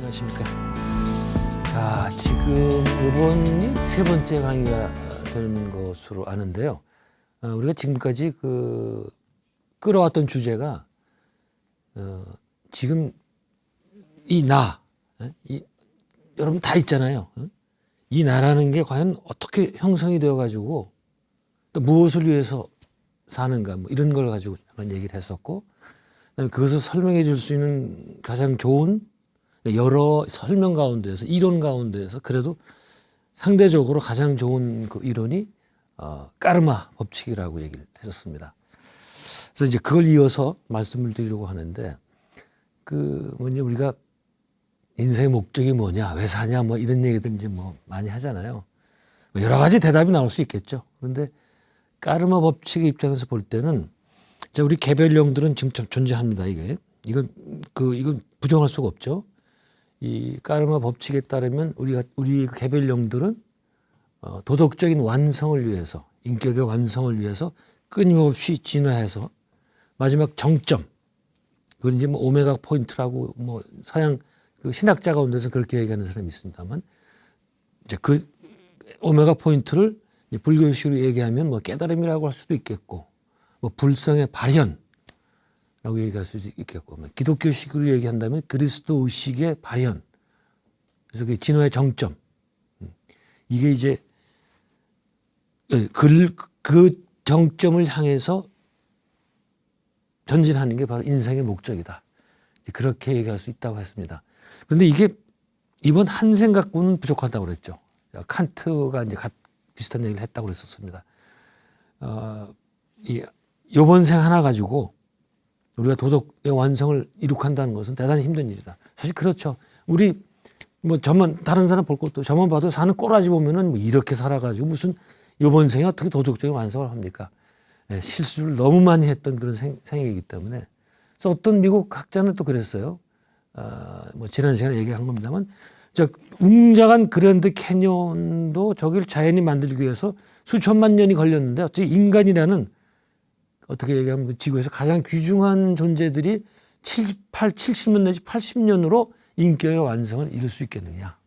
안녕하십니까. 자, 지금 이번이 세 번째 강의가 되는 것으로 아는데요. 우리가 지금까지 끌어왔던 주제가 지금 여러분 다 있잖아요. 이 나라는 게 과연 어떻게 형성이 되어가지고 또 무엇을 위해서 사는가 뭐 이런 걸 가지고 한번 얘기를 했었고, 그것을 설명해 줄 수 있는 가장 좋은 여러 설명 가운데에서 이론 가운데에서 그래도 상대적으로 가장 좋은 그 이론이 까르마 법칙이라고 얘기를 했었습니다. 그래서 이제 그걸 이어서 말씀을 드리려고 하는데, 먼저 우리가 인생의 목적이 뭐냐, 왜 사냐, 뭐 이런 얘기들 이제 뭐 많이 하잖아요. 여러 가지 대답이 나올 수 있겠죠. 그런데 까르마 법칙의 입장에서 볼 때는, 자, 우리 개별령들은 지금 존재합니다. 이건 부정할 수가 없죠. 이 까르마 법칙에 따르면 우리 개별령들은 도덕적인 완성을 위해서, 인격의 완성을 위해서 끊임없이 진화해서 마지막 정점, 그건 이제 뭐 오메가 포인트라고 뭐 서양 그 신학자 가운데서 그렇게 얘기하는 사람이 있습니다만, 이제 그 오메가 포인트를 이제 불교식으로 얘기하면 뭐 깨달음이라고 할 수도 있겠고, 뭐 불성의 발현라고 얘기할 수도 있겠고, 뭐 기독교식으로 얘기한다면 그리스도 의식의 발현. 그래서 그 진화의 정점. 이게 이제 그 정점을 향해서 전진하는 게 바로 인생의 목적이다. 그렇게 얘기할 수 있다고 했습니다. 그런데 이게 이번 한 생각과는 부족하다고 그랬죠. 칸트가 이제 비슷한 얘기를 했다고 그랬었습니다. 요번 생 하나 가지고 우리가 도덕의 완성을 이룩한다는 것은 대단히 힘든 일이다. 사실 그렇죠. 우리 뭐 다른 사람 볼 것도 저만 봐도 사는 꼬라지 보면은 뭐 이렇게 살아가지고 무슨 요번 생에 어떻게 도덕적인 완성을 합니까? 실수를 너무 많이 했던 그런 생이기 때문에. 그래서 어떤 미국 학자는 또 그랬어요. 뭐 지난 시간에 얘기한 겁니다만, 웅장한 그랜드 캐년도 저길 자연이 만들기 위해서 수천만 년이 걸렸는데, 어떻게 인간이라는 어떻게 얘기하면 그 지구에서 가장 귀중한 존재들이 70년 내지 80년으로 인격의 완성을 이룰 수 있겠느냐.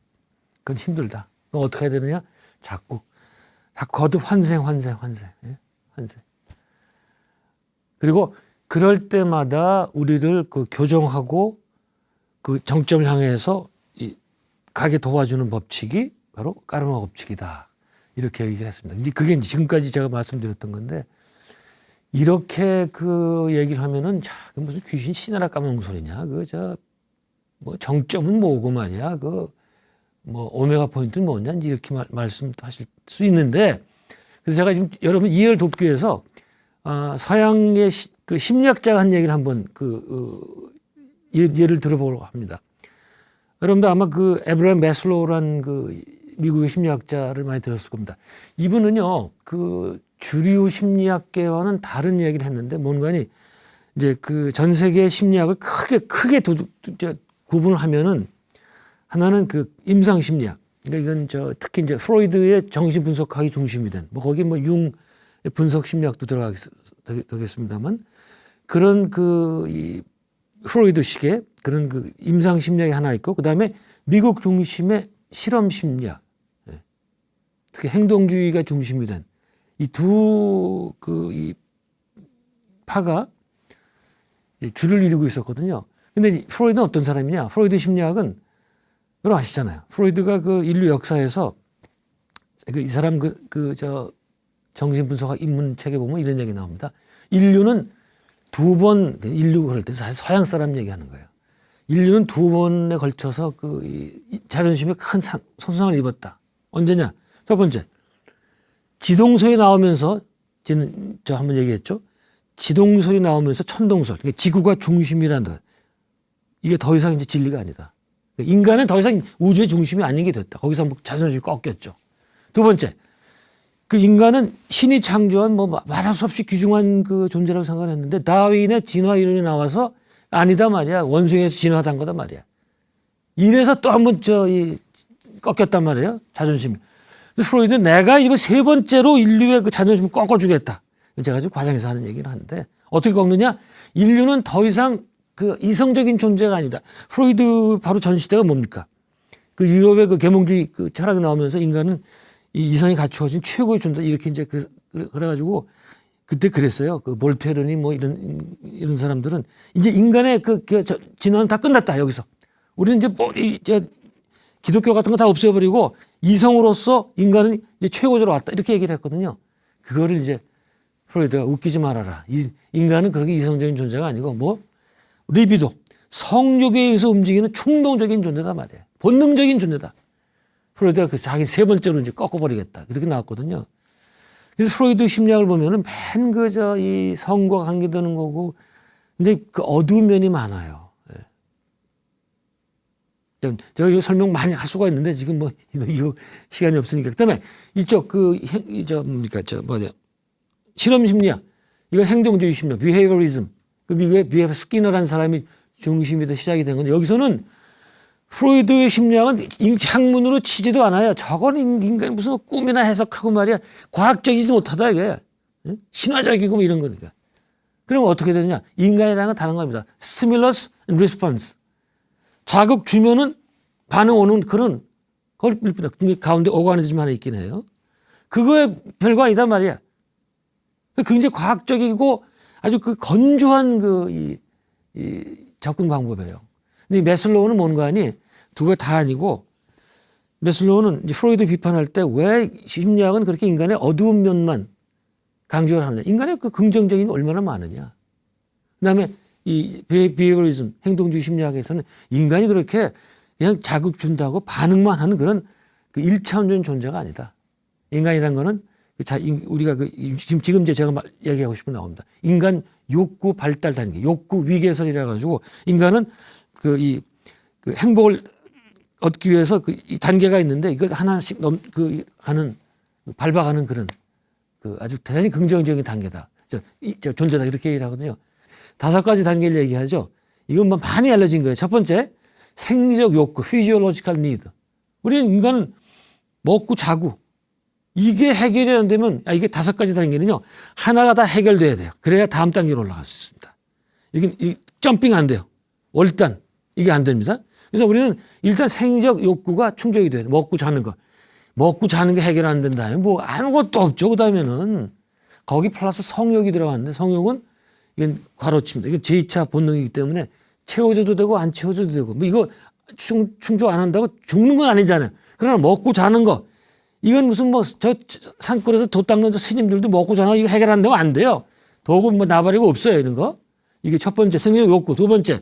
그건 힘들다. 그럼 어떻게 해야 되느냐? 자꾸 거듭 환생. 예? 환생. 그리고 그럴 때마다 우리를 교정하고 그 정점을 향해서 가게 도와주는 법칙이 바로 까르마 법칙이다. 이렇게 얘기를 했습니다. 근데 그게 지금까지 제가 말씀드렸던 건데, 이렇게 그 얘기를 하면은, 무슨 귀신 신하라 까먹는 소리냐. 뭐 정점은 뭐고 말이야. 뭐 오메가 포인트는 뭐냐. 이렇게 말씀하실 수 있는데, 그래서 제가 지금 여러분 이해를 돕기 위해서, 서양의 그 심리학자가 한 얘기를 한번 예를 들어보려고 합니다. 여러분들 아마 에브라임 매슬로우란 미국의 심리학자를 많이 들었을 겁니다. 이분은요, 주류 심리학계와는 다른 얘기를 했는데, 뭔가니 이제 전 세계 심리학을 크게 구분을 하면은, 하나는 임상 심리학. 그러니까 이건 특히 이제 프로이드의 정신 분석학이 중심이 된, 뭐 거기 뭐 융 분석 심리학도 들어가겠습니다만, 그런 이 프로이드식의 그런 임상 심리학이 하나 있고, 그 다음에 미국 중심의 실험 심리학, 특히 행동주의가 중심이 된 이 이 파가 줄을 이루고 있었거든요. 근데 프로이드는 어떤 사람이냐? 프로이드 심리학은 여러분 아시잖아요. 프로이드가 인류 역사에서 이 사람 정신 분석학 입문 책에 보면 이런 얘기 나옵니다. 인류는 인류 그럴 때 사실 서양 사람 얘기하는 거예요. 인류는 2번에 걸쳐서 자존심에 큰 손상을 입었다. 언제냐? 첫 번째, 지동설이 나오면서, 저 한번 얘기했죠. 지동설이 나오면서 천동설, 그러니까 지구가 중심이라는 것. 이게 더 이상 이제 진리가 아니다. 인간은 더 이상 우주의 중심이 아닌 게 됐다. 거기서 뭐 자존심이 꺾였죠. 두 번째, 인간은 신이 창조한 말할 수 없이 귀중한 존재라고 생각을 했는데, 다윈의 진화 이론이 나와서 아니다 말이야. 원숭이에서 진화한 거다 말이야. 이래서 또 한번 꺾였단 말이에요. 자존심이. 프로이드는 내가 이번 세 번째로 인류의 자존심을 꺾어주겠다. 제가 지금 과장해서 하는 얘기를 하는데, 어떻게 꺾느냐? 인류는 더 이상 그 이성적인 존재가 아니다. 프로이드 바로 전 시대가 뭡니까? 그 유럽의 그 계몽주의 그 철학이 나오면서 인간은 이 이성이 갖추어진 최고의 존재 이렇게 이제 그래가지고 그때 그랬어요. 그 볼테르니 뭐 이런 사람들은 이제 인간의 진화는 다 끝났다 여기서. 우리는 이제 뭐 이제 기독교 같은 거 다 없애버리고 이성으로서 인간은 이제 최고조로 왔다 이렇게 얘기를 했거든요. 그거를 이제 프로이드가 웃기지 말아라. 인간은 그렇게 이성적인 존재가 아니고 뭐 리비도 성욕에 의해서 움직이는 충동적인 존재다 말이에요. 본능적인 존재다. 프로이드가 그 자기 세 번째로 이제 꺾어버리겠다 이렇게 나왔거든요. 그래서 프로이드 심리학을 보면은 맨 그저 이 성과 관계되는 거고, 근데 그 어두운 면이 많아요. 예. 제가 이거 설명 많이 할 수가 있는데 지금 뭐 이거 시간이 없으니까. 그다음에 이쪽 뭡니까 실험 심리학, 이건 행동주의 심리학, behaviorism. 그 미국의 B.F. 스키너라는 사람이 중심이 돼 시작이 된 건데 여기서는 프로이드의 심리학은 학문으로 치지도 않아요. 저건 인간 무슨 꿈이나 해석하고 말이야. 과학적이지 못하다 이게. 신화적이고 뭐 이런 거니까. 그럼 어떻게 되느냐. 인간이라는 건 다른 겁니다. stimulus and response. 자극 주면은 반응 오는 그런 그걸 가운데 오가니즘 하나 있긴 해요. 그거에 별거 아니다 말이야. 굉장히 과학적이고 아주 그 건조한 이 접근 방법이에요. 근데 매슬로우는 뭔가 하니 두 개 다 아니고 매슬로우는 이제 프로이드 비판할 때 왜 심리학은 그렇게 인간의 어두운 면만 강조를 하느냐. 인간의 그 긍정적인 게 얼마나 많으냐. 그다음에 이 비헤이버리즘 행동주의 심리학에서는 인간이 그렇게 그냥 자극 준다고 반응만 하는 그런 그 1차원적인 존재가 아니다. 인간이란 거는 우리가 지금 제가 얘기하고 싶은 나옵니다. 인간 욕구 발달 단계, 욕구 위계설이라 가지고 인간은 그 행복을 얻기 위해서 이 단계가 있는데 이걸 하나씩 밟아가는 그런 아주 대단히 긍정적인 단계다. 존재다 이렇게 얘기를 하거든요. 5가지 단계를 얘기하죠. 이건 뭐 많이 알려진 거예요. 첫 번째, 생리적 욕구, physiological need. 우리는 인간은 먹고 자고 이게 해결이 안 되면 이게 5가지 단계는요. 하나가 다 해결돼야 돼요. 그래야 다음 단계로 올라갈 수 있습니다. 이게 점핑 안 돼요. 월단 이게 안 됩니다. 그래서 우리는 일단 생리적 욕구가 충족이 돼야 돼요. 먹고 자는 거. 먹고 자는 게 해결 안 된다. 뭐 아무것도 없죠. 그다음에는 거기 플러스 성욕이 들어갔는데 성욕은 이건 과로칩니다. 이건 제2차 본능이기 때문에 채워줘도 되고 안 채워줘도 되고 뭐 이거 충족 안 한다고 죽는 건 아니잖아요. 그러나 먹고 자는 거 이건 무슨 뭐 저 산골에서 돛 닦는 저 스님들도 먹고 자는 거 이거 해결 안 되면 안 돼요. 도구 뭐 나발이고 없어요 이런 거. 이게 첫 번째 생리적 욕구. 두 번째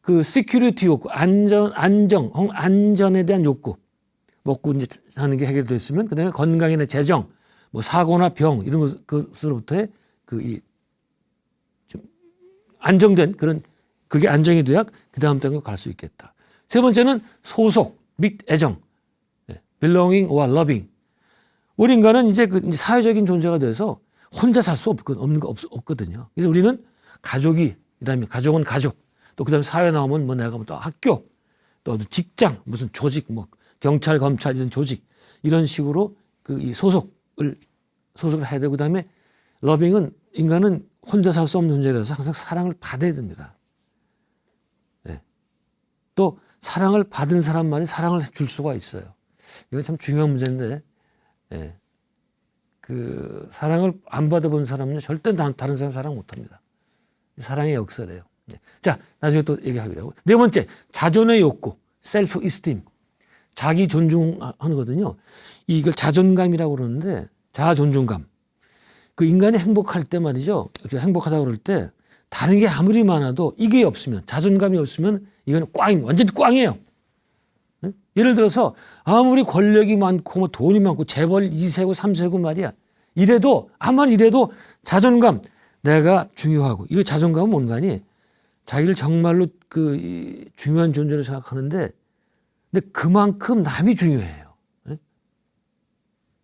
그 security 욕구, 안전에 대한 욕구. 먹고 이제 하는 게 해결됐으면 그다음에 건강이나 재정, 뭐 사고나 병 이런 것으로부터의 좀 안정된 그런 그게 안정이 돼야 그 다음 단계로 갈 수 있겠다. 세 번째는 소속 및 애정, belonging or loving. 우리 인간은 이제 사회적인 존재가 돼서 혼자 살 수 없거든요. 그래서 우리는 가족이라면 가족은 가족, 또 그다음에 사회 나오면 뭐 내가 또 학교, 또 직장, 무슨 조직, 뭐 경찰, 검찰 이런 조직 이런 식으로 이 소속을 해야 되고 그다음에 러빙은 인간은 혼자 살 수 없는 존재라서 항상 사랑을 받아야 됩니다. 네. 또 사랑을 받은 사람만이 사랑을 줄 수가 있어요. 이건 참 중요한 문제인데, 네. 그 사랑을 안 받아본 사람은 절대 다른 사람 사랑 못합니다. 사랑의 역설이에요. 네. 자, 나중에 또 얘기하게 되고. 네 번째, 자존의 욕구, 셀프 이스팀. 자기 존중하는 거거든요. 이걸 자존감이라고 그러는데 자아 존중감. 그 인간이 행복할 때 말이죠. 행복하다고 그럴 때 다른 게 아무리 많아도 이게 없으면 자존감이 없으면 이건 완전히 꽝이에요. 네? 예를 들어서 아무리 권력이 많고 뭐 돈이 많고 재벌 2세고 3세고 말이야. 아무리 이래도 자존감 내가 중요하고 이거 자존감은 뭔가니 자기를 정말로 중요한 존재로 생각하는데 근데 그만큼 남이 중요해요. 네?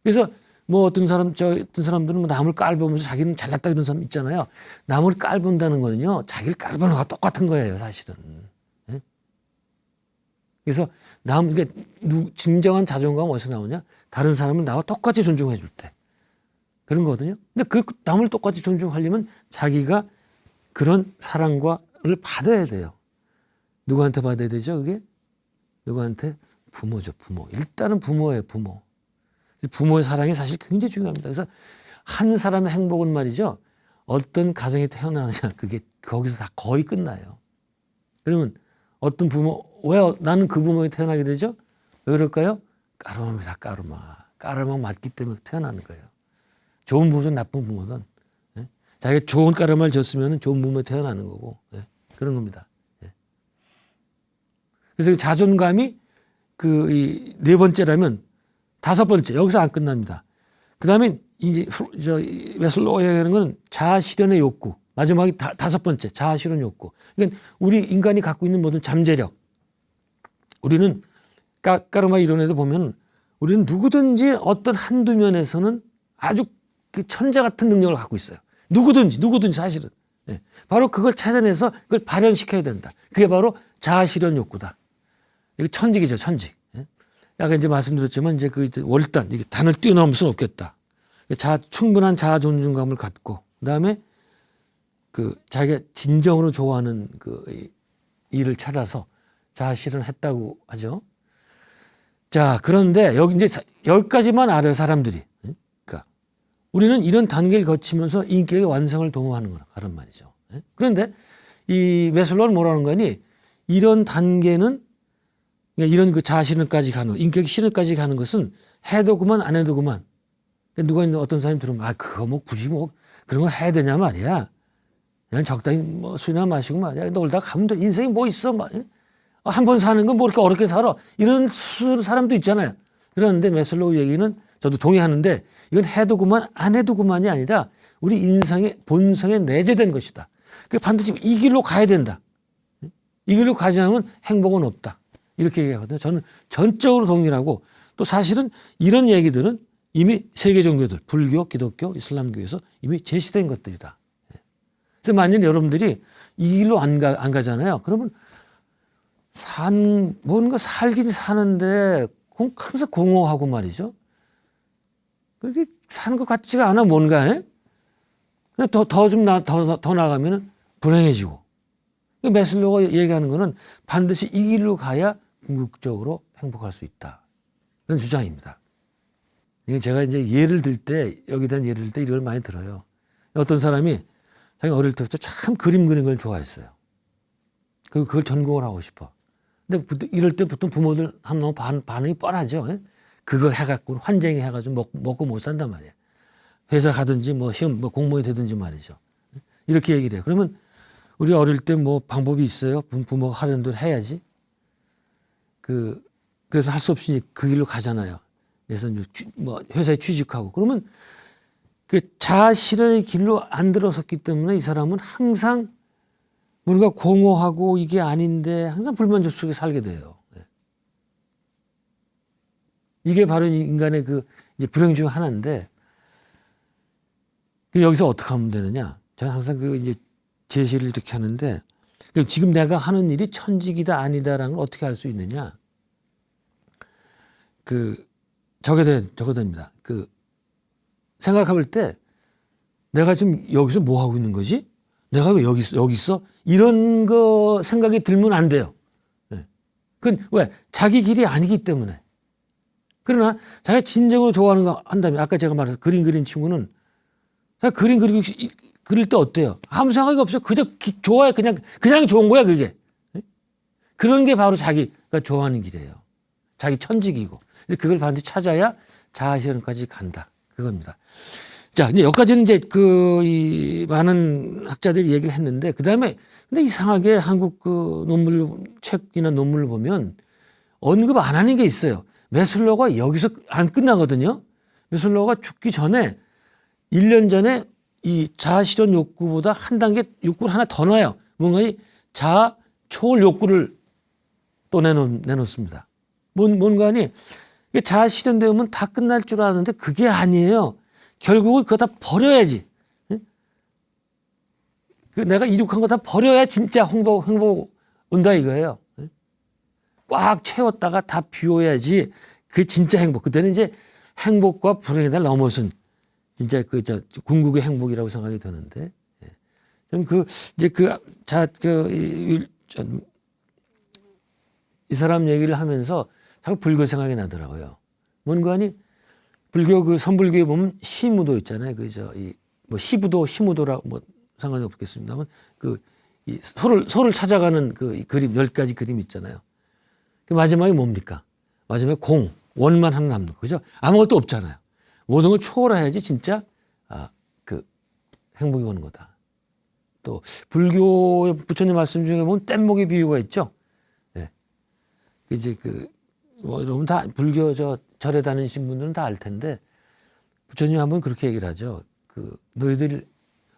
그래서 뭐 어떤 사람들은 뭐 남을 깔보면서 자기는 잘났다 이런 사람 있잖아요. 남을 깔본다는 거는요, 자기를 깔보는 거와 똑같은 거예요, 사실은. 네? 그래서 진정한 자존감은 어디서 나오냐? 다른 사람은 나와 똑같이 존중해 줄 때. 그런 거거든요. 근데 그 남을 똑같이 존중하려면 자기가 그런 사랑과 받아야 돼요. 누구한테 받아야 되죠, 그게? 누구한테? 부모죠, 부모. 일단은 부모예요, 부모. 부모의 사랑이 사실 굉장히 중요합니다. 그래서 한 사람의 행복은 말이죠. 어떤 가정에 태어나느냐, 그게 거기서 다 거의 끝나요. 그러면 어떤 부모, 왜 나는 그 부모에 태어나게 되죠? 왜 그럴까요? 까르마입니다, 까르마. 까르마 맞기 때문에 태어나는 거예요. 좋은 부모든 나쁜 부모든. 예? 자기가 좋은 까르마를 줬으면 좋은 부모에 태어나는 거고. 예? 그런 겁니다. 예? 그래서 자존감이 네 번째라면 다섯 번째, 여기서 안 끝납니다. 그 다음에 이제 매슬로우라는 건 자아 실현의 욕구. 마지막이 다섯 번째, 자아 실현 욕구. 그러니까 우리 인간이 갖고 있는 모든 잠재력. 우리는 까르마 이론에도 보면 우리는 누구든지 어떤 한두 면에서는 아주 그 천재 같은 능력을 갖고 있어요. 누구든지 사실은. 네. 바로 그걸 찾아내서 그걸 발현시켜야 된다. 그게 바로 자아 실현 욕구다. 이게 천직이죠, 천직. 아까 이제 말씀드렸지만 이제 그 월단, 이게 단을 뛰어넘을 수는 없겠다. 충분한 자아 존중감을 갖고, 그 다음에 자기가 진정으로 좋아하는 일을 찾아서 자아 실현했다고 하죠. 자, 그런데 여기까지만 알아요, 사람들이. 그러니까 우리는 이런 단계를 거치면서 인격의 완성을 도모하는 거란 말이죠. 그런데 이 매슬로우는 뭐라는 거니? 이런 단계는 이런 자아 실현까지 가는 거, 인격 실현까지 가는 것은 해도 그만 안 해도 그만. 어떤 사람이 들으면 그거 굳이 그런 거 해야 되냐 말이야. 그냥 적당히 술이나 마시고 말이야. 놀다 가면 돼. 인생이 뭐 있어? 한 번 사는 건 뭐 그렇게 어렵게 살아. 이런 사람도 있잖아요. 그런데 매슬로우 얘기는 저도 동의하는데 이건 해도 그만 안 해도 그만이 아니라 우리 인생의 본성에 내재된 것이다. 반드시 이 길로 가야 된다. 이 길로 가지 않으면 행복은 없다. 이렇게 얘기하거든요. 저는 전적으로 동의하고 또 사실은 이런 얘기들은 이미 세계 종교들, 불교, 기독교, 이슬람교에서 이미 제시된 것들이다. 그래서 만약 여러분들이 이 길로 안 가잖아요. 그러면 뭔가 살긴 사는데 항상 공허하고 말이죠. 그렇게 사는 것 같지가 않아, 뭔가. 더 나가면 불행해지고. 매슬로우가 얘기하는 거는 반드시 이 길로 가야 궁극적으로 행복할 수 있다. 그런 주장입니다. 제가 이제 예를 들 때, 여기에 대한 예를 들 때 이걸 많이 들어요. 어떤 사람이 자기 어릴 때부터 참 그림 그리는 걸 좋아했어요. 그걸 전공을 하고 싶어. 근데 이럴 때 보통 부모들 너무 반응이 뻔하죠. 그거 해갖고 환쟁이 해가지고 먹고 못 산단 말이야. 회사 가든지 시험 공무원이 되든지 말이죠. 이렇게 얘기를 해요. 그러면 우리 어릴 때 방법이 있어요. 부모가 하려는 대로 해야지. 그래서 할 수 없이 그 길로 가잖아요. 그래서 회사에 취직하고. 그러면 자아 실현의 길로 안 들어섰기 때문에 이 사람은 항상 뭔가 공허하고 이게 아닌데 항상 불만족 속에 살게 돼요. 이게 바로 인간의 이제 불행 중 하나인데 여기서 어떻게 하면 되느냐? 저는 항상 이제 제시를 이렇게 하는데 지금 내가 하는 일이 천직이다 아니다라는 걸 어떻게 알 수 있느냐? 저게 됩니다. 생각해볼 때 내가 지금 여기서 뭐 하고 있는 거지? 내가 왜 여기 있어? 이런 거 생각이 들면 안 돼요. 그건 왜? 자기 길이 아니기 때문에. 그러나 자기가 진정으로 좋아하는 거 한다면 아까 제가 말한 그림 그린 친구는 그림 그릴 때 어때요? 아무 생각이 없어요. 그저 좋아해. 그냥 좋은 거야, 그게. 그런 게 바로 자기가 좋아하는 길이에요. 자기 천직이고. 그걸 반드시 찾아야 자아 실현까지 간다. 그겁니다. 자, 이제 여기까지는 이제 이 많은 학자들이 얘기를 했는데, 그 다음에, 근데 이상하게 한국 책이나 논문을 보면 언급 안 하는 게 있어요. 매슬로우가 여기서 안 끝나거든요. 매슬로우가 죽기 전에 1년 전에 이 자아 실현 욕구보다 한 단계 욕구를 하나 더 넣어요. 뭔가 이 자아 초월 욕구를 또 내놓습니다. 뭔가니 자아 실현되면 다 끝날 줄 알았는데 그게 아니에요. 결국은 그거 다 버려야지. 내가 이룩한 거 다 버려야 진짜 행복 온다 이거예요. 꽉 채웠다가 다 비워야지 그 진짜 행복. 그때는 이제 행복과 불행에 다 넘어선 진짜 궁극의 행복이라고 생각이 드는데 저는 이 사람 얘기를 하면서 자꾸 불교 생각이 나더라고요. 뭔가니 불교 그 선불교에 보면 시무도 있잖아요. 뭐 시부도 시무도라고 뭐 상관이 없겠습니다만 이 소를 찾아가는 이 그림 10가지 그림 있잖아요. 그 마지막에 뭡니까? 마지막에 원만 하나 남는 거. 그죠? 아무것도 없잖아요. 모든 걸 초월해야지 진짜 행복이 오는 거다. 또 불교의 부처님 말씀 중에 보면 뗏목의 비유가 있죠. 네. 이제 여러분 다 불교 절에 다니신 분들은 다 알 텐데 부처님 한번 그렇게 얘기를 하죠. 너희들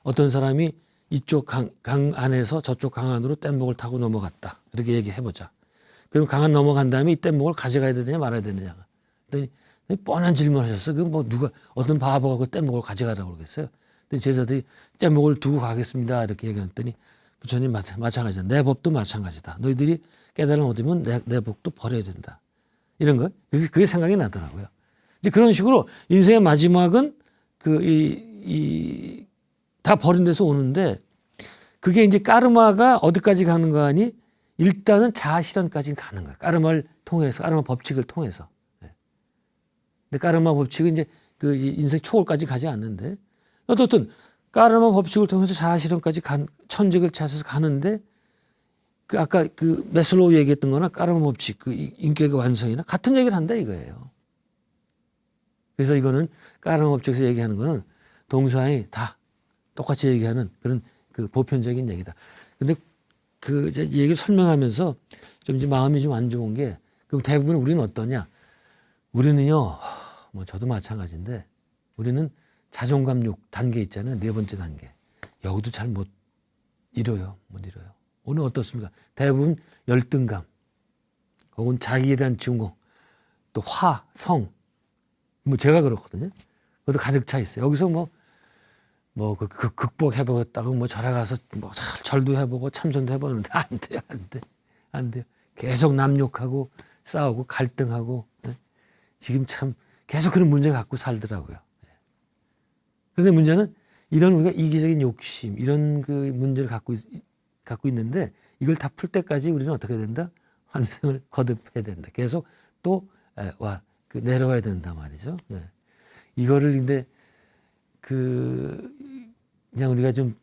어떤 사람이 이쪽 강 안에서 저쪽 강 안으로 뗏목을 타고 넘어갔다. 이렇게 얘기해보자. 그럼 강안 넘어간 다음에 이 뗏목을 가져가야 되느냐 말아야 되느냐. 그랬더니 뻔한 질문을 하셨어. 어떤 바보가 그 뗏목을 가져가라고 그러겠어요. 근데 제자들이 뗏목을 두고 가겠습니다. 이렇게 얘기했더니 부처님 마찬가지다. 내 법도 마찬가지다. 너희들이 깨달음 얻으면 내 법도 버려야 된다. 이런 거. 그게 생각이 나더라고요. 이제 그런 식으로 인생의 마지막은 다 버린 데서 오는데 그게 이제 까르마가 어디까지 가는 거 아니? 일단은 자아 실현까지 가는 거예요. 까르마 법칙을 통해서. 근데 까르마 법칙은 이제 인생 초월까지 가지 않는데 어떻든 까르마 법칙을 통해서 자아 실현까지 천직을 찾아서 가는데 아까 메슬로우 얘기했던 거나 까르마 법칙, 인격의 완성이나 같은 얘기를 한다 이거예요. 그래서 이거는 까르마 법칙에서 얘기하는 거는 동서양이 다 똑같이 얘기하는 그런 보편적인 얘기다. 근데 이제 얘기를 설명하면서 좀 이제 마음이 좀 안 좋은 게 그럼 대부분 우리는 어떠냐? 우리는요, 뭐 저도 마찬가지인데 우리는 자존감 6단계 있잖아요. 4번째 단계. 여기도 잘 못 이뤄요. 오늘 어떻습니까? 대부분 열등감, 혹은 자기에 대한 증오, 또 성, 뭐 제가 그렇거든요. 그것도 가득 차 있어요. 여기서 극복해보겠다고 절에 가서 절도 해보고 참선도 해보는데 안 돼요. 계속 남욕하고 싸우고 갈등하고 지금 참 계속 그런 문제 갖고 살더라고요. 그런데 문제는 이런 우리가 이기적인 욕심 이런 문제를 갖고 있는데 이걸 다 풀 때까지 우리는 어떻게 된다? 환생을 거듭해야 된다. 계속 또 내려와야 된다 말이죠. 이거를 근데 그냥 우리가 좀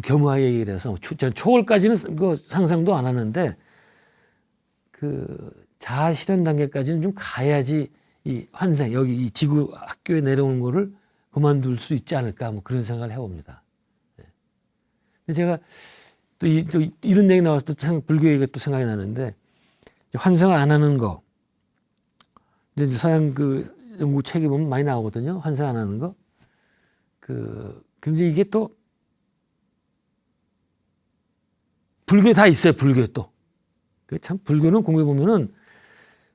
겸허하게 얘기를 해서 초월까지는 상상도 안 하는데 자아 실현 단계까지는 좀 가야지 이 환생 여기 이 지구 학교에 내려오는 거를 그만둘 수 있지 않을까 뭐 그런 생각을 해봅니다. 근데 제가 또 이런 얘기 나와서 또 불교 얘기가 또 생각이 나는데 환생을 안 하는 거. 근데 이제 서양 연구 책에 보면 많이 나오거든요. 환생 안 하는 거. 근데 이게 또 불교에 다 있어요. 불교에 또. 참 불교는 공부해 보면은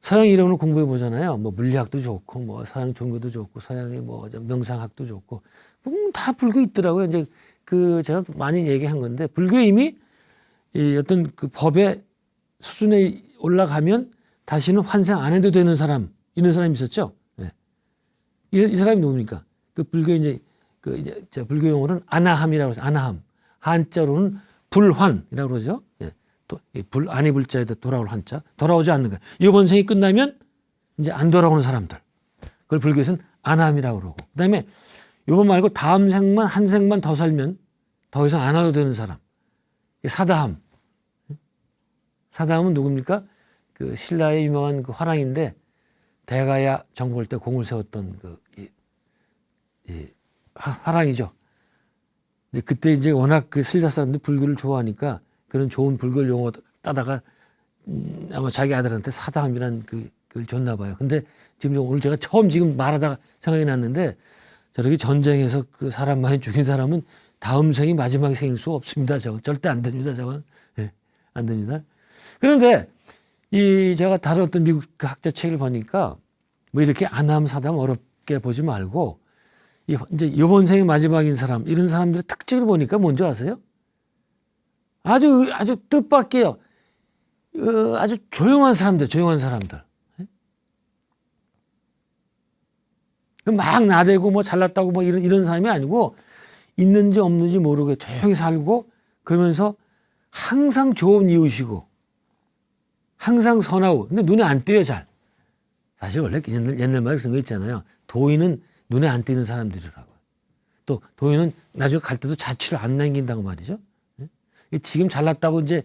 서양 이론을 공부해 보잖아요. 뭐 물리학도 좋고 뭐 서양 종교도 좋고 서양의 뭐 명상학도 좋고 다 불교 있더라고요. 이제 제가 많이 얘기한 건데 불교에 이미 이 어떤 법의 수준에 올라가면 다시는 환생 안 해도 되는 사람 이런 사람이 있었죠. 네. 이 사람이 누굽니까? 불교 이제 불교 용어로는 아나함이라고 해서 아나함. 한자로는 불환이라고 그러죠. 네. 또 아니 불자에다 돌아올 한자. 돌아오지 않는 거예요. 이번 생이 끝나면 이제 안 돌아오는 사람들. 그걸 불교에서는 아나함이라고 그러고. 그다음에 이거 말고 다음 생만 한 생만 더 살면 더 이상 안 와도 되는 사람. 사다함. 사다함은 누굽니까? 신라의 유명한 화랑인데 대가야 정벌 때 공을 세웠던 화랑이죠. 그때 이제 워낙 신라 사람들이 불교를 좋아하니까 그런 좋은 불교 용어 따다가 아마 자기 아들한테 사다함이란 그걸 줬나 봐요. 근데 지금 오늘 제가 처음 지금 말하다가 생각이 났는데 저렇게 전쟁에서 사람 많이 죽인 사람은 다음 생이 마지막 생일 수 없습니다. 저건 절대 안 됩니다. 저건 안 됩니다. 그런데 제가 다뤘던 미국 학자 책을 보니까 뭐 이렇게 아나함 사다함 어렵게 보지 말고 이제 이번 생이 마지막인 사람 이런 사람들의 특징을 보니까 뭔지 아세요? 아주 뜻밖에요. 아주 조용한 사람들. 막 나대고 뭐 잘났다고 뭐 이런 사람이 아니고 있는지 없는지 모르게 조용히 살고 그러면서 항상 좋은 이웃이고 항상 선하고 근데 눈에 안 띄어요 잘. 사실 원래 옛날 말에 그런 거 있잖아요. 도인은 눈에 안 띄는 사람들이라고. 또 도인은 나중에 갈 때도 자취를 안 남긴다고 말이죠. 지금 잘났다고 이제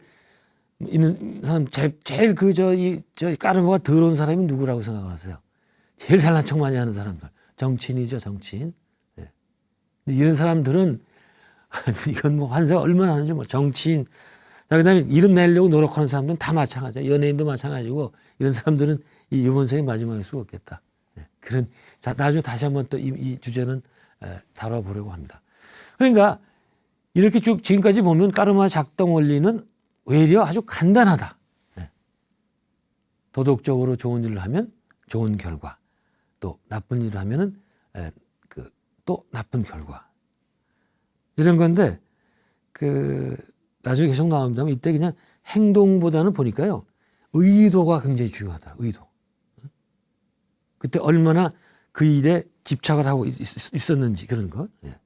있는 사람 제일 저 까르모가 더러운 사람이 누구라고 생각을 하세요? 제일 잘난 척 많이 하는 사람들. 정치인이죠, 정치인. 네. 이런 사람들은 이건 뭐 환생 얼마나 하는지 뭐 정치인. 자, 그다음에 이름 내려고 노력하는 사람들은 다 마찬가지야. 연예인도 마찬가지고 이런 사람들은 이번 생이 마지막일 수가 없겠다. 네. 자, 나중에 다시 한번 또 이 주제는 다뤄보려고 합니다. 그러니까 이렇게 쭉 지금까지 보면 까르마 작동 원리는 오히려 아주 간단하다. 네. 도덕적으로 좋은 일을 하면 좋은 결과, 또 나쁜 일을 하면은 또 나쁜 결과 이런 건데 나중에 계속 나옵니다만 이때 그냥 행동보다는 보니까요 의도가 굉장히 중요하다. 의도. 그때 얼마나 그 일에 집착을 하고 있었는지 그런 것. 예.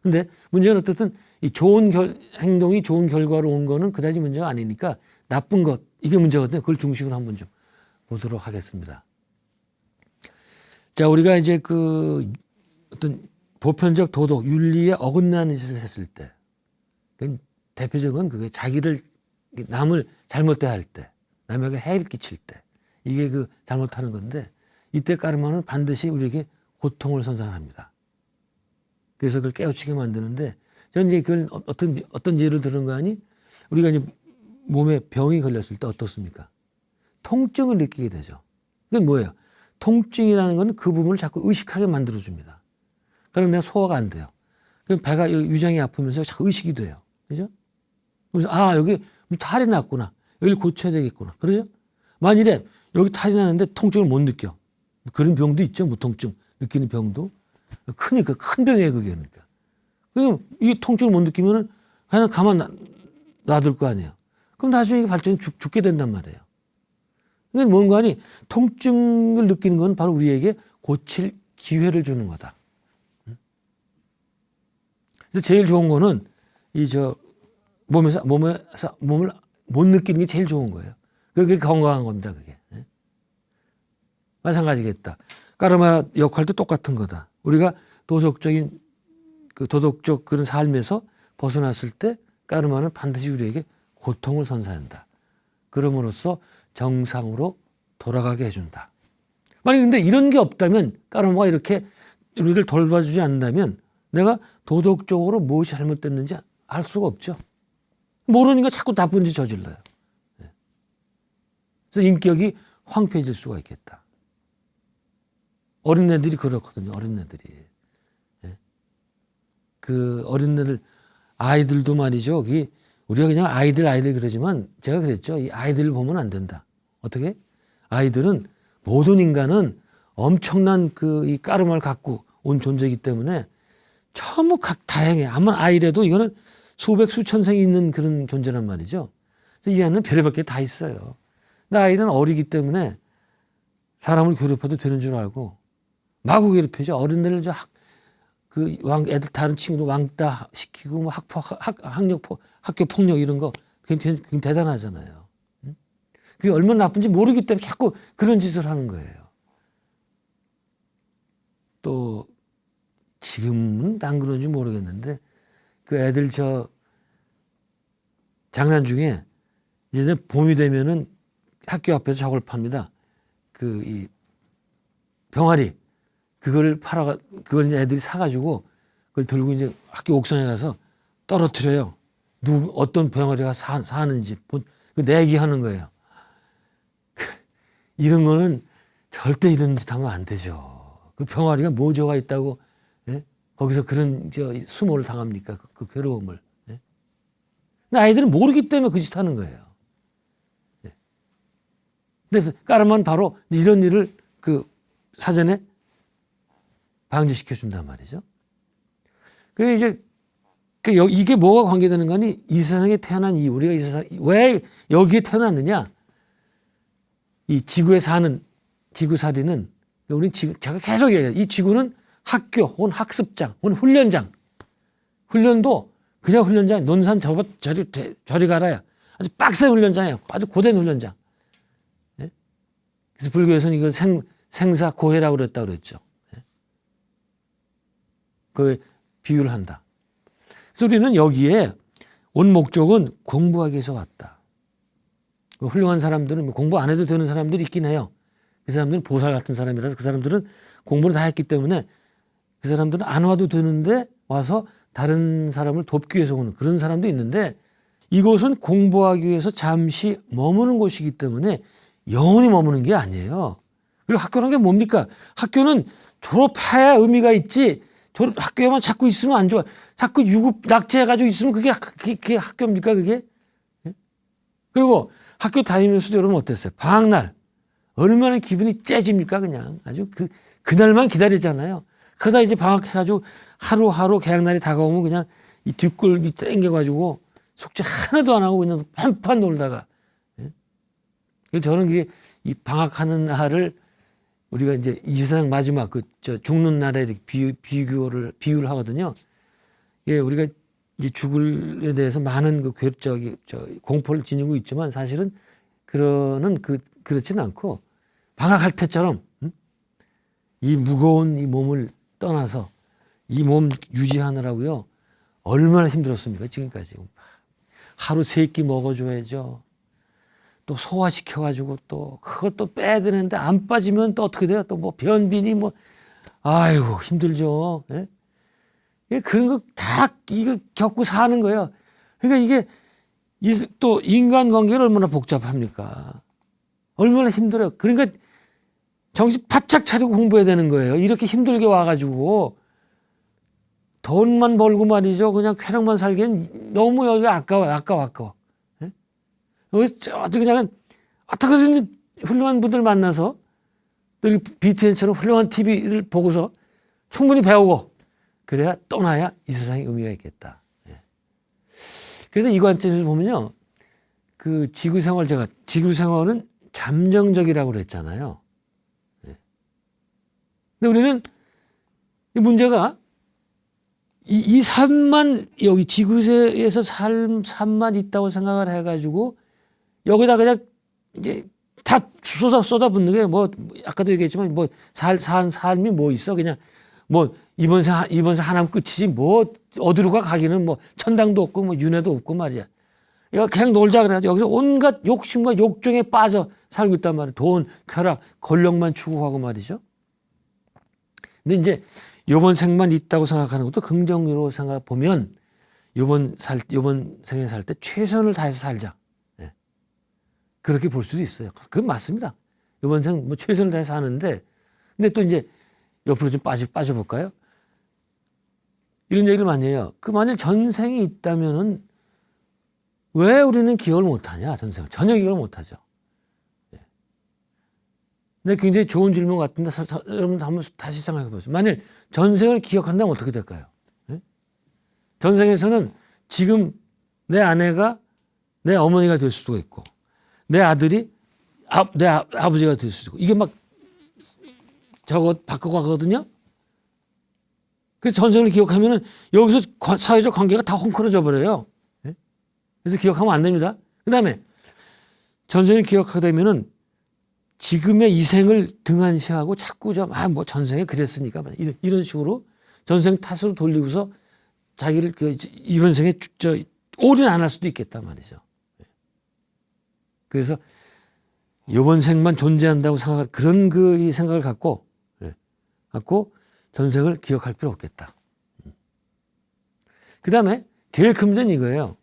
근데 문제는 어떻든 이 좋은 행동이 좋은 결과로 온 거는 그다지 문제가 아니니까 나쁜 것 이게 문제거든요. 그걸 중심으로 한번 좀 보도록 하겠습니다. 자, 우리가 이제 어떤 보편적 도덕 윤리에 어긋나는 짓을 했을 때, 대표적인 그게 남을 잘못 대할 때, 남에게 해를 끼칠 때, 이게 잘못하는 건데 이때 까르마는 반드시 우리에게 고통을 선사합니다. 그래서 그걸 깨우치게 만드는데 저는 이제 그걸 어떤 예를 들은 거 아니? 우리가 이제 몸에 병이 걸렸을 때 어떻습니까? 통증을 느끼게 되죠. 그건 뭐예요? 통증이라는 건 그 부분을 자꾸 의식하게 만들어줍니다. 그럼 내가 소화가 안 돼요. 그럼 배가 위장이 아프면서 자꾸 의식이 돼요. 그죠? 그래서 여기 탈이 났구나. 여기를 고쳐야 되겠구나. 그러죠? 만일에 여기 탈이 나는데 통증을 못 느껴. 그런 병도 있죠. 무통증 느끼는 병도. 큰 병이에요. 그게 그러니까. 그럼 이 통증을 못 느끼면은 그냥 가만 놔둘 거 아니에요. 그럼 나중에 발전이 죽게 된단 말이에요. 그러니까 뭔가 아니 통증을 느끼는 건 바로 우리에게 고칠 기회를 주는 거다. 그래서 제일 좋은 거는 몸을 못 느끼는 게 제일 좋은 거예요. 그게 건강한 겁니다. 그게. 마찬가지겠다. 까르마 역할도 똑같은 거다. 우리가 도덕적인 도덕적 그런 삶에서 벗어났을 때 까르마는 반드시 우리에게 고통을 선사한다. 그럼으로써 정상으로 돌아가게 해준다. 만약 근데 이런 게 없다면 까르마가 이렇게 우리를 돌봐주지 않는다면 내가 도덕적으로 무엇이 잘못됐는지 알 수가 없죠. 모르니까 자꾸 나쁜 짓 저질러요. 그래서 인격이 황폐해질 수가 있겠다. 어린애들이 그렇거든요. 어린애들이. 어린애들 아이들도 말이죠. 우리가 그냥 아이들 그러지만 제가 그랬죠. 이 아이들을 보면 안 된다. 어떻게? 아이들은 모든 인간은 엄청난 이 까르마를 갖고 온 존재이기 때문에 전부 다양해. 아무나 아이라도 이거는 수백 수천 생이 있는 그런 존재란 말이죠. 그래서 이 안에는 별의별 게 다 있어요. 근데 아이들은 어리기 때문에 사람을 괴롭혀도 되는 줄 알고 마구 괴롭히죠. 어린애들 애들 다른 친구도 왕따 시키고 뭐 학교 폭력 이런 거 굉장히 대단하잖아요. 그게 얼마나 나쁜지 모르기 때문에 자꾸 그런 짓을 하는 거예요. 또 지금은 안 그런지 모르겠는데 애들 장난 중에 이제 봄이 되면은 학교 앞에서 저걸 팝니다. 이 병아리 그걸 이제 애들이 사가지고 그걸 들고 이제 학교 옥상에 가서 떨어뜨려요. 어떤 병아리가 사는지 내기하는 거예요. 이런 거는 절대 이런 짓 하면 안 되죠. 그 병아리가 뭐 죄가 있다고 거기서 그런 수모를 당합니까? 그 괴로움을. 근데 아이들은 모르기 때문에 그 짓 하는 거예요. 근데 까르마는 바로 이런 일을 사전에 방지시켜 준단 말이죠. 이게 뭐가 관계되는 거니? 이 세상에 태어난 우리가 이 세상 왜 여기에 태어났느냐? 이 지구에 사는 지구살이는 우리는 제가 계속 얘기해요. 이 지구는 학교 혹은 학습장 혹은 훈련장 훈련도 그냥 훈련장, 논산 저리 가라야. 아주 빡센 훈련장이에요. 아주 고된 훈련장. 예? 그래서 불교에서는 이걸 생사 고해라고 그랬죠. 예? 그 비유를 한다. 그래서 우리는 여기에 온 목적은 공부하기 위해서 왔다. 훌륭한 사람들은 공부 안 해도 되는 사람들이 있긴 해요. 그 사람들은 보살 같은 사람이라서 그 사람들은 공부를 다 했기 때문에 그 사람들은 안 와도 되는데 와서 다른 사람을 돕기 위해서 오는 그런 사람도 있는데, 이곳은 공부하기 위해서 잠시 머무는 곳이기 때문에 영원히 머무는 게 아니에요. 그리고 학교라는 게 뭡니까? 학교는 졸업해야 의미가 있지, 학교에만 자꾸 있으면 안 좋아. 자꾸 유급 낙제해가지고 있으면 그게 학교입니까, 그게? 그리고 학교 다니면서도 여러분 어땠어요? 방학날 얼마나 기분이 째집니까? 그냥 아주 그날만 기다리잖아요. 그러다 이제 방학해가지고 하루하루 개학날이 다가오면 그냥 이 뒷골이 땡겨가지고 숙제 하나도 안 하고 그냥 판판 놀다가. 예? 저는 그게 이 방학하는 날을 우리가 이제 이 세상 마지막 죽는 날에 이렇게 비유를 하거든요. 예, 우리가 이제 죽을에 대해서 많은 공포를 지니고 있지만 사실은 그렇지는 않고 방학할 때처럼 이 무거운 이 몸을 떠나서 이 몸 유지하느라고요 얼마나 힘들었습니까 지금까지. 하루 3끼 먹어줘야죠. 또 소화시켜가지고 또 그것도 빼야 되는데 안 빠지면 또 어떻게 돼요? 또 뭐 변비니 뭐 아이고 힘들죠. 예? 그런 거 다 이거 겪고 사는 거예요. 그러니까 이게 또 인간관계가 얼마나 복잡합니까? 얼마나 힘들어요. 그러니까 정신 바짝 차리고 공부해야 되는 거예요. 이렇게 힘들게 와가지고 돈만 벌고 말이죠. 그냥 쾌락만 살기엔 너무 여기가 아까워. 예? 어떻게 그냥 어떻게 해서 훌륭한 분들 만나서 또 BTN처럼 훌륭한 TV를 보고서 충분히 배우고 그래야 떠나야 이 세상에 의미가 있겠다. 예. 그래서 이 관점에서 보면요. 그 지구생활은 잠정적이라고 그랬잖아요. 예. 근데 우리는 이 문제가 이 삶만, 여기 지구에서 삶만 있다고 생각을 해가지고 여기다 그냥 이제 다 쏟아붓는 게 뭐, 아까도 얘기했지만 뭐 삶이 뭐 있어. 그냥 뭐 이번 생 하나면 끝이지 뭐 어디로 가기는 뭐 천당도 없고 뭐 윤회도 없고 말이야. 그냥 놀자 그래가지고 여기서 온갖 욕심과 욕정에 빠져 살고 있단 말이야. 돈, 쾌락, 권력만 추구하고 말이죠. 근데 이제 요번 생만 있다고 생각하는 것도 긍정으로 생각해 보면 요번 생에 살 때 최선을 다해서 살자. 네. 그렇게 볼 수도 있어요. 그건 맞습니다. 요번 생 뭐 최선을 다해서 하는데, 근데 또 이제 옆으로 좀 빠져볼까요? 이런 얘기를 많이 해요. 만일 전생이 있다면은 왜 우리는 기억을 못하냐? 전생을 전혀 기억을 못하죠. 근데 굉장히 좋은 질문 같은데 여러분 한번 다시 생각해 보세요. 만일 전생을 기억한다면 어떻게 될까요? 네? 전생에서는 지금 내 아내가 내 어머니가 될 수도 있고 내 아들이 내 아버지가 될 수도 있고 이게 막 저거 바꿔가거든요. 그래서 전생을 기억하면은 여기서 사회적 관계가 다 헝클어져 버려요. 네? 그래서 기억하면 안 됩니다. 그 다음에 전생을 기억하게 되면은 지금의 이 생을 등한시하고 자꾸 뭐 전생에 그랬으니까 이런 식으로 전생 탓으로 돌리고서 자기를 이번 생에 올인 안 할 수도 있겠단 말이죠. 그래서 이번 생만 존재한다고 생각할 그런 이 생각을 갖고 전생을 기억할 필요 없겠다. 그 다음에 제일 큰 문제는 이거예요.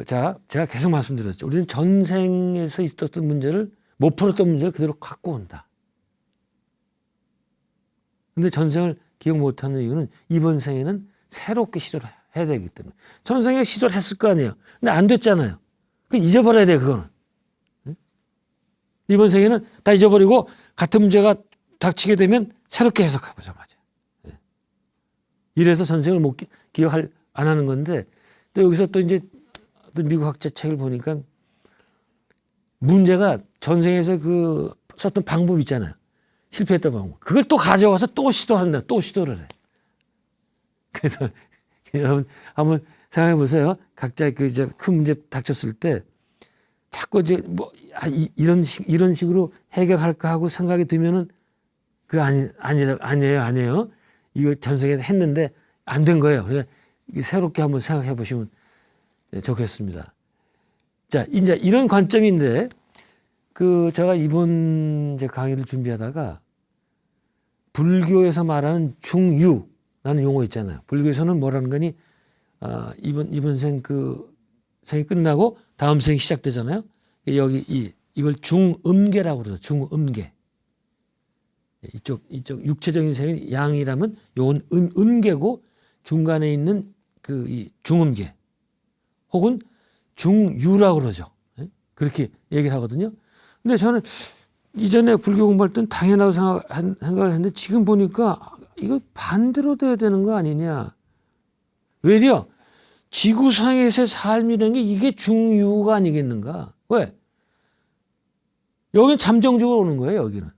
제가 계속 말씀드렸죠. 우리는 전생에서 있었던 문제를 못 풀었던 문제를 그대로 갖고 온다. 근데 전생을 기억 못하는 이유는 이번 생에는 새롭게 시도를 해야 되기 때문에. 전생에 시도를 했을 거 아니에요. 근데 안 됐잖아요. 잊어버려야 돼, 그거는. 이번 생에는 다 잊어버리고 같은 문제가 닥치게 되면 새롭게 해석해보자 말이야. 이래서 전생을 안 하는 건데, 또 여기서 또 이제 미국 학자 책을 보니까 문제가 전생에서 썼던 방법 있잖아요. 실패했던 방법. 그걸 또 가져와서 또 시도를 해. 그래서 여러분 한번 생각해 보세요. 각자 그 이제 큰 문제 닥쳤을 때 자꾸 이제 뭐 이런 식으로 해결할까 하고 생각이 들면은 그 아니에요. 이거 전생에 했는데 안 된 거예요. 그러니까 새롭게 한번 생각해 보시면 좋겠습니다. 자, 이제 이런 관점인데 그 제가 이번 이제 강의를 준비하다가 불교에서 말하는 중유라는 용어 있잖아요. 불교에서는 뭐라는 거니? 이번 생이 끝나고 다음 생이 시작되잖아요. 여기 이걸 중음계라고 그러죠. 중음계. 이쪽 육체적인 생이 양이라면 요건 음계고 중간에 있는 이 중음계 혹은 중유라고 그러죠. 그렇게 얘기를 하거든요. 근데 저는 이전에 불교 공부할 때는 당연하다고 생각을 했는데 지금 보니까 이거 반대로 돼야 되는 거 아니냐. 왜냐? 지구상에서의 삶이라는 게 이게 중유가 아니겠는가. 왜? 여기는 잠정적으로 오는 거예요. 여기는.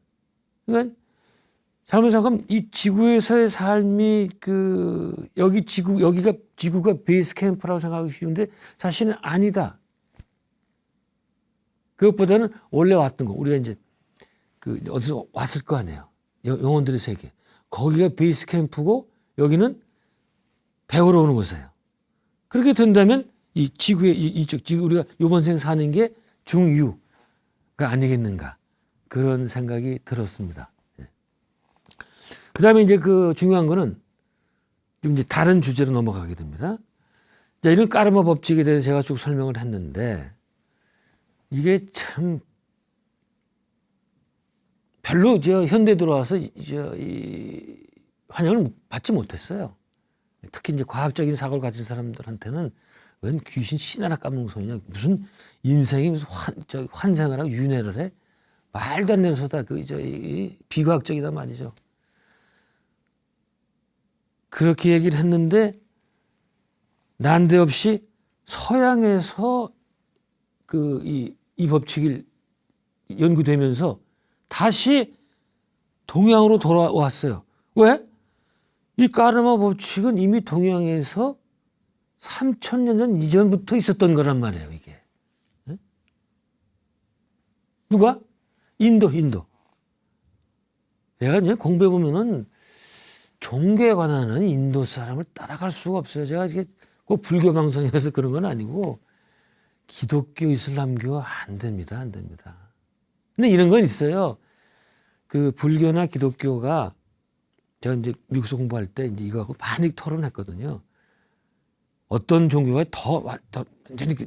그러니까 잘못 생각하면 이 지구에서의 삶이 여기가 지구가 베이스 캠프라고 생각하기 쉬운데 사실은 아니다. 그것보다는 원래 왔던 거. 우리가 이제 어디서 왔을 거 아니에요. 영혼들의 세계. 거기가 베이스 캠프고 여기는 배우러 오는 곳이에요. 그렇게 된다면 이 지구의 지구 우리가 이번 생 사는 게 중유가 아니겠는가. 그런 생각이 들었습니다. 그 다음에 이제 중요한 거는 좀 이제 다른 주제로 넘어가게 됩니다. 자, 이런 까르마 법칙에 대해서 제가 쭉 설명을 했는데 이게 참 별로 현대 들어와서 이 환영을 받지 못했어요. 특히 이제 과학적인 사고를 가진 사람들한테는 웬 귀신 신하나 까먹소리냐 무슨 인생이 무슨 환생을 하고 윤회를 해 말도 안 되는 소다 비과학적이다 말이죠. 그렇게 얘기를 했는데 난데없이 서양에서 이 법칙이 연구되면서 다시 동양으로 돌아왔어요. 왜? 이 까르마 법칙은 이미 동양에서 3,000년 전 이전부터 있었던 거란 말이에요, 이게. 누가? 인도. 내가 이제 공부해 보면은 종교에 관한 인도 사람을 따라갈 수가 없어요. 제가 이게 꼭 불교 방송에서 그런 건 아니고 기독교, 이슬람교 안 됩니다. 근데 이런 건 있어요. 불교나 기독교가 제가 이제 미국에서 공부할 때 이제 이거 갖고 많이 토론했거든요. 어떤 종교가 더 완전히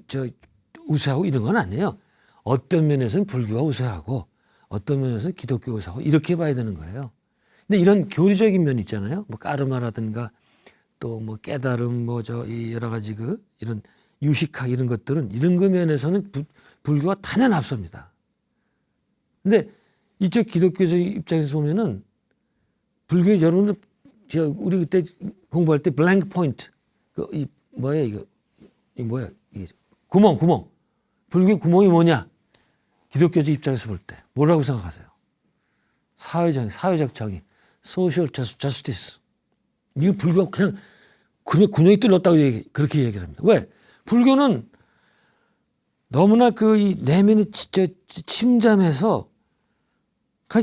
우세하고 이런 건 아니에요. 어떤 면에서는 불교가 우세하고 어떤 면에서는 기독교가 우세하고 이렇게 봐야 되는 거예요. 근데 이런 교리적인 면 있잖아요. 뭐 까르마라든가 또 뭐 깨달음 이 여러 가지 이런 유식학 이런 것들은 이런 그 면에서는 불교가 단연 앞섭니다. 근데 이쪽 기독교적 입장에서 보면은 불교 여러분들 우리 그때 공부할 때 블랭크 포인트 이게 구멍 불교 구멍이 뭐냐? 기독교적 입장에서 볼 때 뭐라고 생각하세요? 사회적 정의, social justice. 이거 불교가 그냥 구멍이 뚫렸다고 그렇게 얘기를 합니다. 왜? 불교는 너무나 이 내면이 진짜 침잠해서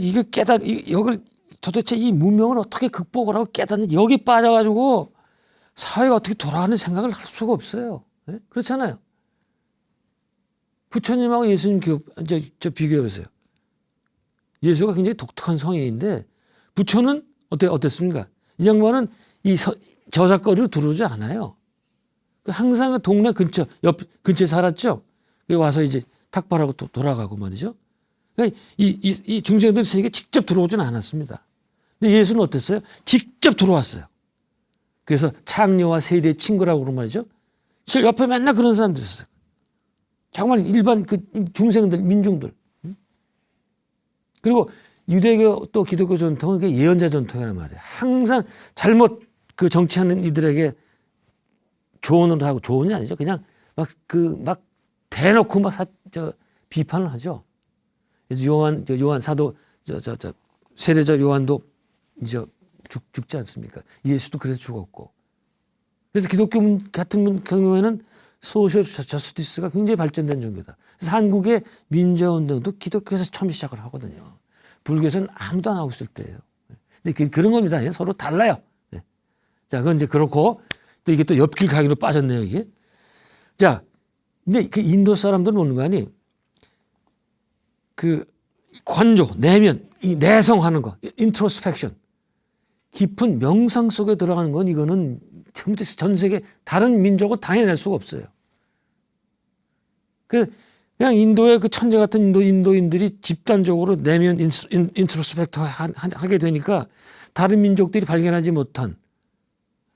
이거 여길 도대체 이 문명을 어떻게 극복을 하고 깨닫는지 여기 빠져가지고 사회가 어떻게 돌아가는 생각을 할 수가 없어요. 네? 그렇잖아요. 부처님하고 예수님 비교해 보세요. 예수가 굉장히 독특한 성인인데 부처는 어땠습니까? 이 양반은 저작거리로 들어오지 않아요. 항상 동네 근처에 살았죠. 와서 이제 탁발하고 또 돌아가고 말이죠. 그러니까 이 중생들 세계에 직접 들어오지는 않았습니다. 근데 예수는 어땠어요? 직접 들어왔어요. 그래서 창녀와 세대의 친구라고 그런 말이죠. 저 옆에 맨날 그런 사람들 있었어요. 정말 일반 중생들, 민중들. 그리고 유대교 또 기독교 전통은 예언자 전통이란 말이에요. 항상 잘못 정치하는 이들에게 조언을 하고 조언이 아니죠. 그냥 막 대놓고 비판을 하죠. 그래서 요한 사도 세례자 요한도 이제 죽지 않습니까? 예수도 그래서 죽었고. 그래서 기독교 같은 경우에는 소셜 저스티스가 굉장히 발전된 종교다. 그래서 한국의 민주화운동도 기독교에서 처음 시작을 하거든요. 불교에서는 아무도 안 하고 있을 때예요. 근데 그런 겁니다. 서로 달라요. 네. 자, 그건 이제 그렇고 또 이게 또 옆길 가기로 빠졌네요, 이게. 자, 근데 그 인도 사람들은 보는 거 아니? 그 관조, 내면, 이 내성하는 거, 인트로스펙션, 깊은 명상 속에 들어가는 건 이거는 전 세계 다른 민족은 당해낼 수가 없어요. 그냥 인도의 그 천재 같은 인도인들이 집단적으로 내면 인트로스펙트 하게 되니까 다른 민족들이 발견하지 못한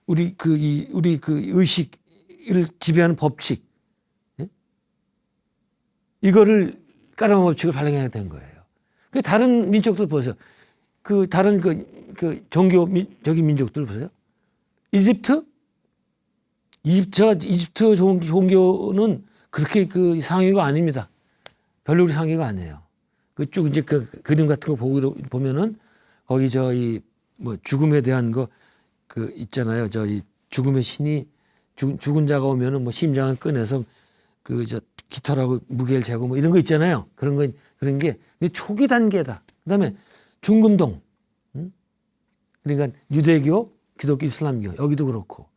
우리 그 의식을 지배하는 법칙, 예? 이거를 까라마 법칙을 발견하게 된 거예요. 그 다른 민족들 보세요. 그 다른 그 종교적인 민족들 보세요. 이집트 종교는 그렇게 그 상위가 아닙니다. 별로 상위가 아니에요. 그 쭉 이제 그 그림 같은 거 보면은 거기 뭐 죽음에 대한 거 그 있잖아요. 죽음의 신이 죽은 자가 오면은 뭐 심장을 꺼내서 깃털하고 무게를 재고 뭐 이런 거 있잖아요. 그런 게 초기 단계다. 그다음에 중근동, 그러니까 유대교, 기독교, 이슬람교 여기도 그렇고,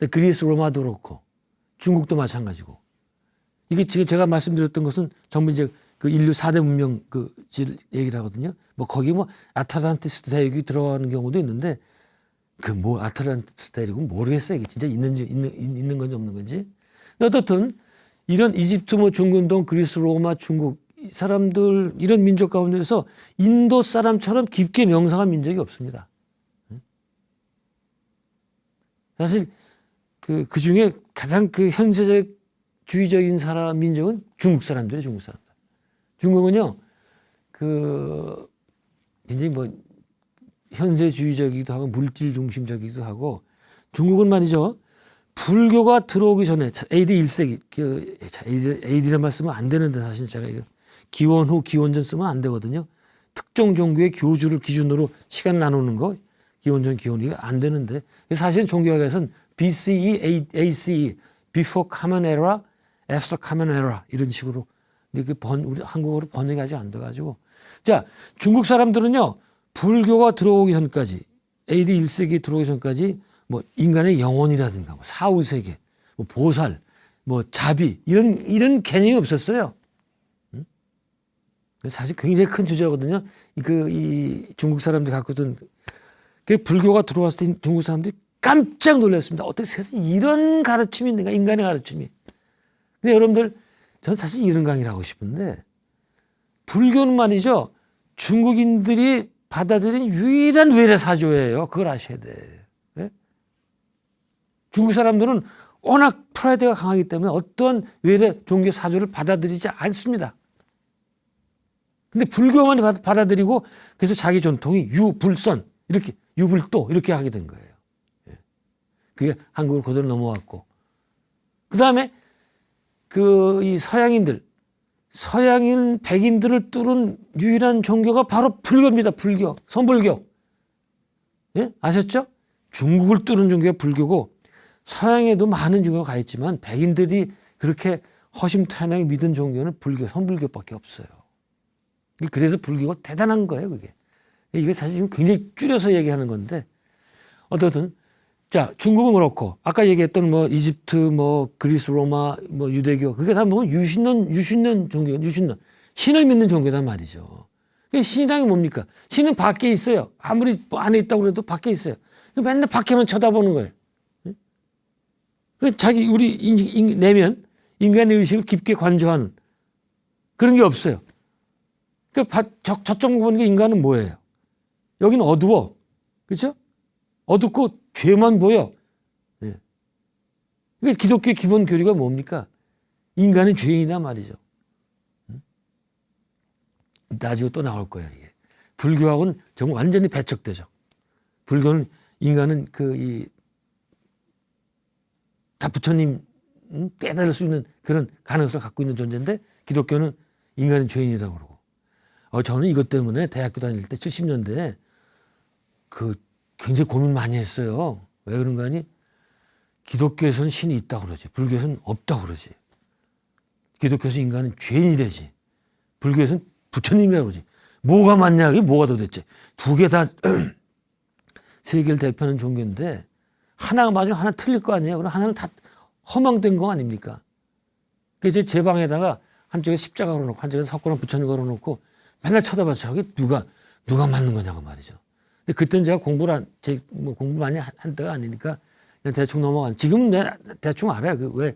그리스 로마도 그렇고, 중국도 마찬가지고. 이게 지금 제가 말씀드렸던 것은 전부 이제 그 인류 4대 문명 얘기를 하거든요. 뭐 거기 뭐 아틀란티스 대륙이 들어가는 경우도 있는데 아틀란티스 대륙은 모르겠어요. 이게 진짜 있는 건지 없는 건지. 어떻든 이런 이집트 뭐 중근동, 그리스 로마, 중국 이 사람들 이런 민족 가운데서 인도 사람처럼 깊게 명상한 민족이 없습니다. 사실 그 중에 가장 그 현세적 주의적인 민족은 중국 사람들이에요. 중국 사람들. 중국은요, 굉장히 뭐 현세주의적이기도 하고 물질 중심적이기도 하고, 중국은 말이죠. 불교가 들어오기 전에 AD 1세기, AD란 말 쓰면 안 되는데 사실 제가 이거 기원 후 기원 전 쓰면 안 되거든요. 특정 종교의 교주를 기준으로 시간 나누는 거 기원 전 기원 후가 안 되는데, 사실은 종교학에서는 BCE, ACE, Before Common Era, After Common Era 이런 식으로 근데 우리 한국어로 번역이 아직 안 돼가지고. 자, 중국 사람들은요, 불교가 들어오기 전까지, AD 1세기 들어오기 전까지, 뭐, 인간의 영혼이라든가, 뭐 사후세계, 뭐 보살, 뭐 자비, 이런 개념이 없었어요. 사실 굉장히 큰 주제거든요. 이 중국 사람들이 갖고 있던, 불교가 들어왔을 때 중국 사람들이 깜짝 놀랐습니다. 어떻게 세상에 이런 가르침이 있는가, 인간의 가르침이. 근데 여러분들, 저는 사실 이런 강의를 하고 싶은데, 불교는 말이죠. 중국인들이 받아들인 유일한 외래 사조예요. 그걸 아셔야 돼. 네? 중국 사람들은 워낙 프라이드가 강하기 때문에 어떤 외래 종교 사조를 받아들이지 않습니다. 근데 불교만 받아들이고 그래서 자기 전통이 유불선 이렇게 유불도 이렇게 하게 된 거예요. 그게 한국으로 그대로 넘어왔고, 그 다음에 이 서양인 백인들을 뚫은 유일한 종교가 바로 불교입니다. 불교, 선불교. 예? 아셨죠? 중국을 뚫은 종교가 불교고, 서양에도 많은 종교가 가 있지만 백인들이 그렇게 허심탄회하게 믿은 종교는 불교, 선불교밖에 없어요. 그래서 불교가 대단한 거예요, 그게. 이게 사실 지금 굉장히 줄여서 얘기하는 건데, 어쨌든 자, 중국은 그렇고, 아까 얘기했던 뭐 이집트, 뭐 그리스, 로마, 뭐 유대교, 그게 다 뭐 유신론 종교, 신을 믿는 종교단 말이죠. 신이란 게 뭡니까? 신은 밖에 있어요. 아무리 안에 있다고 해도 밖에 있어요. 맨날 밖에만 쳐다보는 거예요. 자기 우리 내면 인간의 의식을 깊게 관조하는 그런 게 없어요. 저쪽 보니까 인간은 뭐예요? 여기는 어두워, 그렇죠? 어둡고 죄만 보여. 네. 그러니까 기독교의 기본 교리가 뭡니까? 인간은 죄인이다 말이죠. 나중에 또 나올 거예요, 이게. 불교하고는 정말 완전히 배척되죠. 불교는 인간은 다 부처님 깨달을 수 있는 그런 가능성을 갖고 있는 존재인데, 기독교는 인간은 죄인이라고 그러고. 저는 이것 때문에 대학교 다닐 때 70년대에 굉장히 고민 많이 했어요. 왜 그런가 하니, 기독교에서는 신이 있다고 그러지. 불교에서는 없다고 그러지. 기독교에서 인간은 죄인이래지. 불교에서는 부처님이라고 그러지. 뭐가 맞냐? 이게 뭐가 도대체. 두 개 다 세계를 대표하는 종교인데 하나가 맞으면 하나 틀릴 거 아니에요. 그럼 하나는 다 허망된 거 아닙니까? 그래서 제 방에다가 한쪽에 십자가 걸어놓고 한쪽에 석고랑 부처님 걸어놓고 맨날 쳐다봐서 저게 누가 맞는 거냐고 말이죠. 근데 그때는 제가 공부 많이 한 때가 아니니까 그냥 대충 넘어간. 지금은 내가 대충 알아요. 왜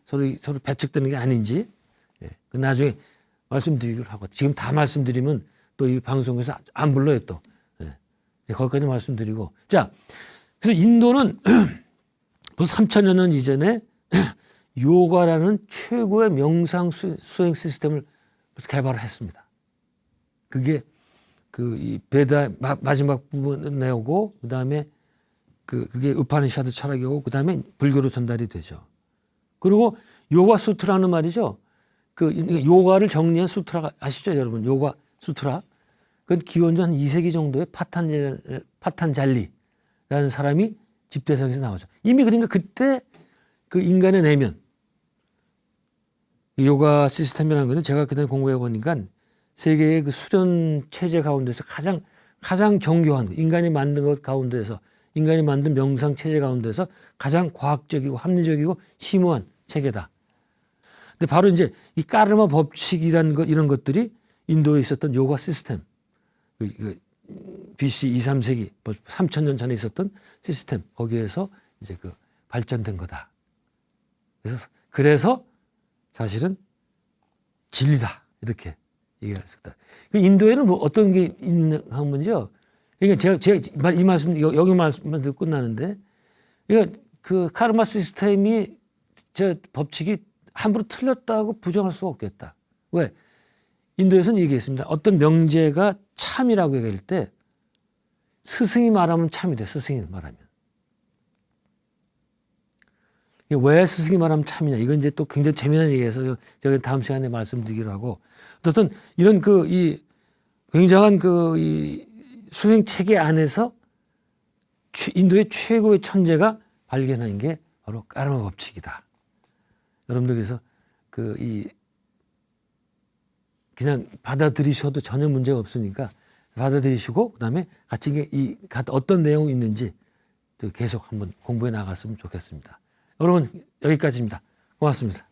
서로 배척되는 게 아닌지. 예. 그 나중에 말씀드리기로 하고 지금 다 말씀드리면 또 이 방송에서 안 불러요 또. 예. 거기까지 말씀드리고 자 그래서 인도는 벌써 3,000여 년 이전에 요가라는 최고의 명상 수행 시스템을 개발을 했습니다. 그게 이 베다 마지막 부분 내오고 그다음에 그게 우파니샤드 철학이고 그다음에 불교로 전달이 되죠. 그리고 요가 수트라는 말이죠. 요가를 정리한 수트라가 아시죠, 여러분? 요가 수트라. 그건 기원전 한 2세기 정도의 파탄잘리라는 사람이 집대성에서 나오죠. 이미 그러니까 그때 그 인간의 내면 요가 시스템이라는 것은 제가 그때 공부해 보니까 세계의 그 수련 체제 가운데서 가장 정교한 인간이 만든 것 가운데서 인간이 만든 명상 체제 가운데서 가장 과학적이고 합리적이고 심오한 체계다. 근데 바로 이제 이 까르마 법칙이라는 것 이런 것들이 인도에 있었던 요가 시스템, BC 2, 3세기 3,000년 전에 있었던 시스템 거기에서 이제 발전된 거다. 그래서 사실은 진리다 이렇게 얘기할 수 있다. 인도에는 뭐 어떤 게 있는 하면요. 그러니까 제가 이 말씀 여기 말씀만 듣고 끝나는데, 그러니까 그 카르마 시스템이 법칙이 함부로 틀렸다고 부정할 수가 없겠다. 왜? 인도에서는 얘기했습니다. 어떤 명제가 참이라고 얘기할 때 스승이 말하면 참이 돼. 스승이 말하면. 왜 스승이 말하면 참이냐. 이건 이제 또 굉장히 재미난 얘기해서 제가 다음 시간에 말씀드리기로 하고 어떤 이런 이 굉장한 이 수행 체계 안에서 인도의 최고의 천재가 발견한 게 바로 까르마 법칙이다. 여러분들 그래서 그냥 받아들이셔도 전혀 문제가 없으니까 받아들이시고 그다음에 같이 어떤 내용이 있는지 또 계속 한번 공부해 나갔으면 좋겠습니다. 여러분 여기까지입니다. 고맙습니다.